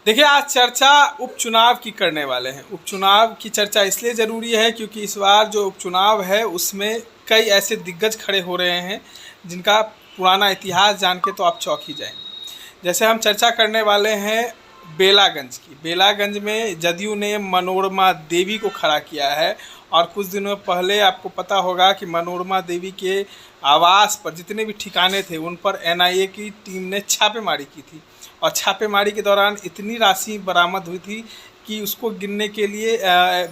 देखिए, आज चर्चा उपचुनाव की करने वाले हैं। उपचुनाव की चर्चा इसलिए ज़रूरी है क्योंकि इस बार जो उपचुनाव है उसमें कई ऐसे दिग्गज खड़े हो रहे हैं जिनका पुराना इतिहास जान के तो आप चौंक ही जाएंगे। जैसे हम चर्चा करने वाले हैं बेलागंज की। बेलागंज में जदयू ने मनोरमा देवी को खड़ा किया है और कुछ दिनों पहले आपको पता होगा कि मनोरमा देवी के आवास पर जितने भी ठिकाने थे उन पर एनआईए की टीम ने छापेमारी की थी और छापेमारी के दौरान इतनी राशि बरामद हुई थी कि उसको गिनने के लिए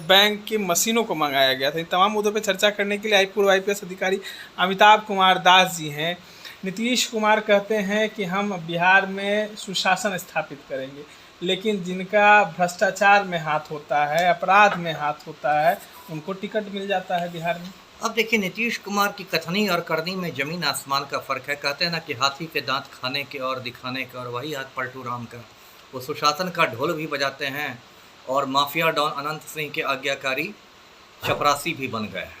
बैंक के मशीनों को मंगाया गया था। इन तमाम मुद्दों पर चर्चा करने के लिए पूर्व आईपीएस अधिकारी अमिताभ कुमार दास जी हैं। नीतीश कुमार कहते हैं कि हम बिहार में सुशासन स्थापित करेंगे, लेकिन जिनका भ्रष्टाचार में हाथ होता है, अपराध में हाथ होता है, उनको टिकट मिल जाता है बिहार में। अब देखिए, नीतीश कुमार की कथनी और करनी में ज़मीन आसमान का फ़र्क है। कहते हैं ना कि हाथी के दांत खाने के और दिखाने के, और वही हाथ पलटू राम का। वो सुशासन का ढोल भी बजाते हैं और माफिया डॉन अनंत सिंह के आज्ञाकारी चपरासी भी बन गए हैं।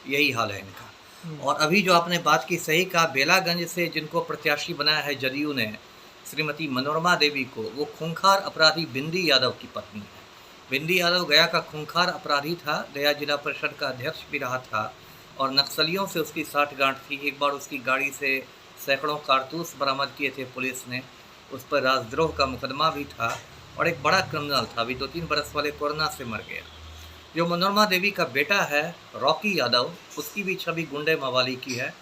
यही हाल है इनका। और अभी जो आपने बात की, सही कहा, बेलागंज से जिनको प्रत्याशी बनाया है जदयू ने, श्रीमती मनोरमा देवी को, वो खूंखार अपराधी बिंदी यादव की पत्नी है। बिंदी यादव गया का खूंखार अपराधी था, गया जिला परिषद का अध्यक्ष भी रहा था और नक्सलियों से उसकी साठगांठ थी। एक बार उसकी गाड़ी से सैकड़ों कारतूस बरामद किए थे पुलिस ने। उस पर राजद्रोह का मुकदमा भी था और एक बड़ा क्रिमिनल था, अभी 2-3 बरस वाले कोरोना से मर गया। जो मनोरमा देवी का बेटा है रॉकी यादव, उसकी भी छवि गुंडे मवाली की है।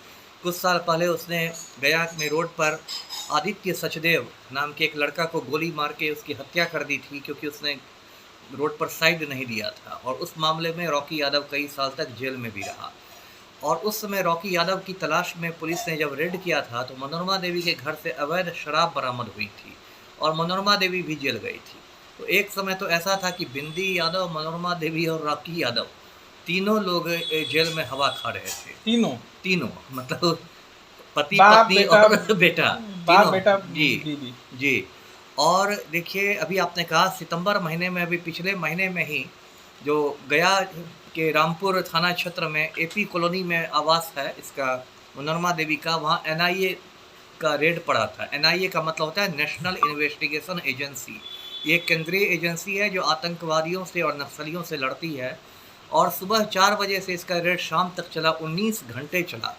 कुछ साल पहले उसने गया में रोड पर आदित्य सचदेव नाम के एक लड़का को गोली मार के उसकी हत्या कर दी थी, क्योंकि उसने रोड पर साइड नहीं दिया था। और उस मामले में रॉकी यादव कई साल तक जेल में भी रहा। और उस समय रॉकी यादव की तलाश में पुलिस ने जब रेड किया था तो मनोरमा देवी के घर से अवैध शराब बरामद हुई थी और मनोरमा देवी भी जेल गई थी। तो एक समय तो ऐसा था कि बिंदी यादव, मनोरमा देवी और रॉकी यादव तीनों लोग जेल में हवा खा रहे थे। तीनों मतलब पति पत्नी और बेटा, बाप बेटा जी जी। और देखिए, अभी आपने कहा सितंबर महीने में, अभी पिछले महीने में ही जो गया के रामपुर थाना क्षेत्र में एपी कॉलोनी में आवास है इसका, मनोरमा देवी का, वहाँ एनआईए का रेड पड़ा था। एनआईए का मतलब होता है नेशनल इन्वेस्टिगेशन एजेंसी। ये केंद्रीय एजेंसी है जो आतंकवादियों से और नक्सलियों से लड़ती है। और सुबह 4 बजे से इसका रेड शाम तक चला, 19 घंटे चला।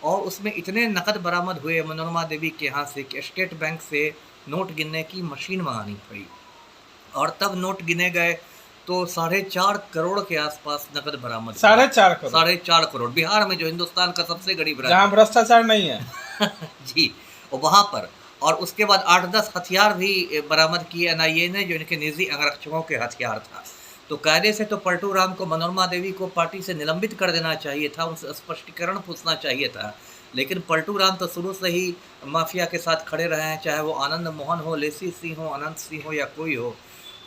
और उसमें इतने नकद बरामद हुए मनोरमा देवी के यहाँ से कि स्टेट बैंक से नोट गिनने की मशीन मंगानी पड़ी। और तब नोट गिने गए तो 4.5 करोड़ के आसपास नकद बरामद। 4.5 करोड़ बिहार में, जो हिंदुस्तान का सबसे गरीब राज्य, जहाँ भ्रष्टाचार नहीं है जी, और वहाँ पर। और उसके बाद 8-10 हथियार भी बरामद किए एनआईए ने, जो इनके निजी अंगरक्षकों के हथियार था। तो कायदे से तो पलटू राम को, मनोरमा देवी को पार्टी से निलंबित कर देना चाहिए था, उनसे स्पष्टीकरण पूछना चाहिए था। लेकिन पलटू राम तो शुरू से ही माफिया के साथ खड़े रहे हैं, चाहे वो आनंद मोहन हो, लेसी सिंह हो, अनंत सिंह हो या कोई हो।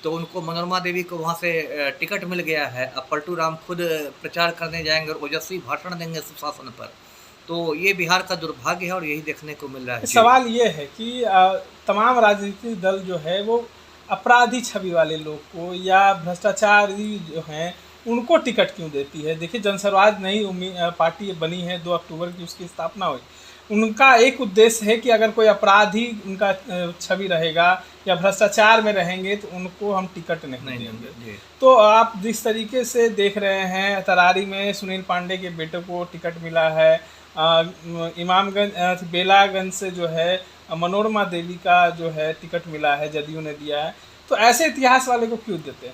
तो उनको, मनोरमा देवी को वहाँ से टिकट मिल गया है। अब पलटू राम खुद प्रचार करने जाएंगे और ओजस्वी भाषण देंगे सुशासन पर। तो ये बिहार का दुर्भाग्य है और यही देखने को मिल रहा है। सवाल ये है कि तमाम राजनीतिक दल जो है वो अपराधी छवि वाले लोग को या भ्रष्टाचारी जो हैं उनको टिकट क्यों देती है। देखिए, जनसुराज नई पार्टी बनी है, 2 अक्टूबर की उसकी स्थापना हुई। उनका एक उद्देश्य है कि अगर कोई अपराधी उनका छवि रहेगा या भ्रष्टाचार में रहेंगे तो उनको हम टिकट नहीं देंगे। तो आप जिस तरीके से देख रहे हैं, तरारी में सुनील पांडे के बेटे को टिकट मिला है, इमामगंज बेलागंज से जो है मनोरमा देवी का जो है टिकट मिला है, जदयू ने दिया है। तो ऐसे इतिहास वाले को क्यों देते हैं?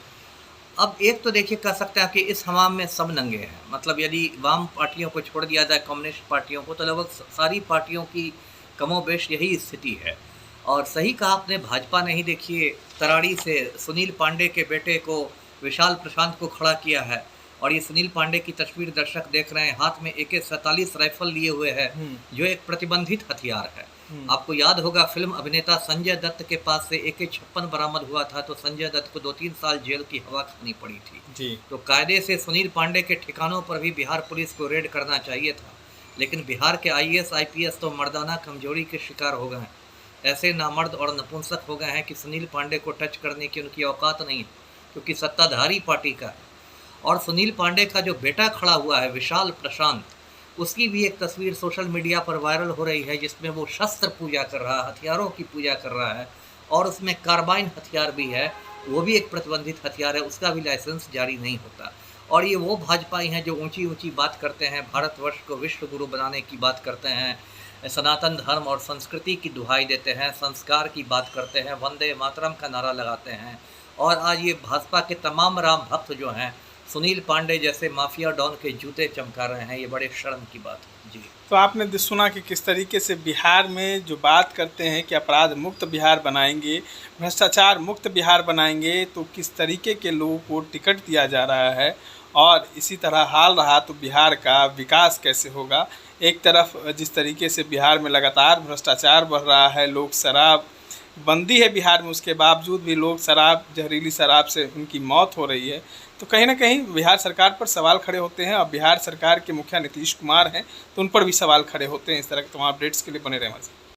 अब एक तो देखिए, कह सकते हैं कि इस हमाम में सब नंगे हैं। मतलब यदि वाम पार्टियों को छोड़ दिया जाए, कम्युनिस्ट पार्टियों को, तो लगभग सारी पार्टियों की कमोबेश यही स्थिति है। और सही कहा आपने, भाजपा ने ही देखिए तराड़ी से सुनील पांडे के बेटे को, विशाल प्रशांत को खड़ा किया है। और ये सुनील पांडे की तस्वीर दर्शक देख रहे हैं, हाथ में AK-47 राइफल लिए हुए है, जो एक प्रतिबंधित हथियार है। आपको याद होगा, फिल्म अभिनेता संजय दत्त के पास से AK-56 बरामद हुआ था, तो संजय दत्त को 2-3 साल जेल की हवा खानी पड़ी थी जी। तो कायदे से सुनील पांडे के ठिकानों पर भी बिहार पुलिस को रेड करना चाहिए था। लेकिन बिहार के IAS IPS तो मर्दाना कमजोरी के शिकार हो गए हैं। ऐसे नामर्द और नपुंसक हो गए हैं कि सुनील पांडे को टच करने की उनकी औकात नहीं है, क्योंकि सत्ताधारी पार्टी का है। और सुनील पांडे का जो बेटा खड़ा हुआ है विशाल प्रशांत, उसकी भी एक तस्वीर सोशल मीडिया पर वायरल हो रही है, जिसमें वो शस्त्र पूजा कर रहा है, हथियारों की पूजा कर रहा है और उसमें कार्बाइन हथियार भी है, वो भी एक प्रतिबंधित हथियार है, उसका भी लाइसेंस जारी नहीं होता। और ये वो भाजपाई हैं जो ऊंची ऊंची बात करते हैं, भारतवर्ष को विश्व गुरु बनाने की बात करते हैं, सनातन धर्म और संस्कृति की दुहाई देते हैं, संस्कार की बात करते हैं, वंदे मातरम का नारा लगाते हैं। और आज ये भाजपा के तमाम राम भक्त जो हैं, सुनील पांडे जैसे माफिया डॉन के जूते चमका रहे हैं, ये बड़े शर्म की बात है जी। तो आपने सुना कि किस तरीके से बिहार में जो बात करते हैं कि अपराध मुक्त बिहार बनाएंगे, भ्रष्टाचार मुक्त बिहार बनाएंगे, तो किस तरीके के लोगों को टिकट दिया जा रहा है और इसी तरह हाल रहा तो बिहार का विकास कैसे होगा। एक तरफ जिस तरीके से बिहार में लगातार भ्रष्टाचार बढ़ रहा है, लोग शराब बंदी है बिहार में, उसके बावजूद भी लोग शराब, जहरीली शराब से उनकी मौत हो रही है, तो कहीं ना कहीं बिहार सरकार पर सवाल खड़े होते हैं। और बिहार सरकार के मुखिया नीतीश कुमार हैं, तो उन पर भी सवाल खड़े होते हैं। इस तरह के तमाम अपडेट्स के लिए बने रहें हमारे साथ।